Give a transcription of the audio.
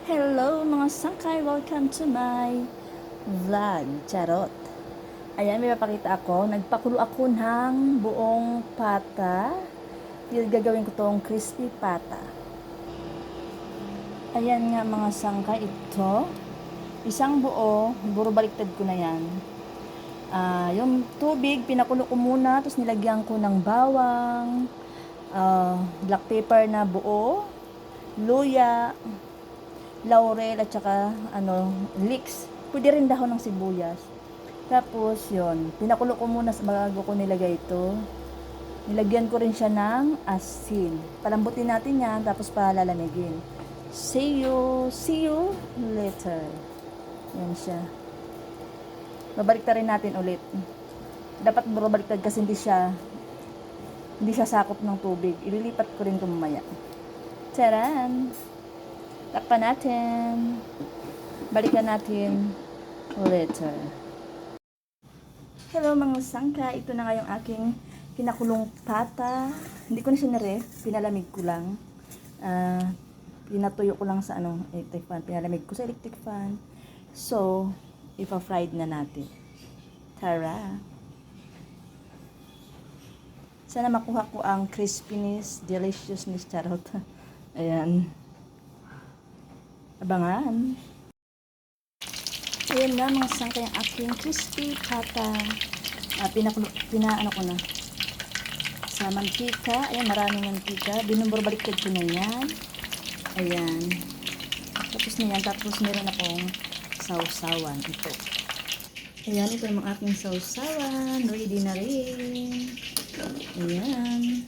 Hello mga sangkay! Welcome to my vlog. Charot. Ayan, may papakita ako. Nagpakulo ako ng buong pata. Gagawin ko tong crispy pata. Ayan nga mga sangkay, ito. Isang buo, buro baliktad ko na yan. Yung tubig, pinakulo ko muna, tapos nilagyan ko ng bawang, black pepper na buo, luya, laurel at saka leeks. Pwede rin dahon ng sibuyas. Tapos yon, pinakulo ko muna bago ko nilagay ito. Nilagyan ko rin siya ng asin. Palambutin natin yan tapos palalamigin. See you later. Yan siya. Babaliktad rin natin ulit. Dapat babaliktad kasi hindi siya sakop ng tubig. Ililipat ko rin ito mamaya. Taran! Takpan natin. Balikan natin later. Hello mga sangka. Ito na nga yung aking pinakulong pata. Hindi ko na siya nire. Pinalamig ko lang. Pinatuyo ko lang sa electric fan. Pinalamig ko sa electric fan. So, ipa-fried na natin. Tara! Sana makuha ko ang crispiness, deliciousness, charot. Ayan. Abangan. Ayan na mga sangka yung aking crispy pata. Pinaano ko na sa mantika. Ayan, maraming mantika. Binumbor baliktad ko na yan. Ayan. Tapos na yan. Tapos meron akong sausawan. Ito. Ayan, ito yung aking sausawan. Ready na rin. Ayan.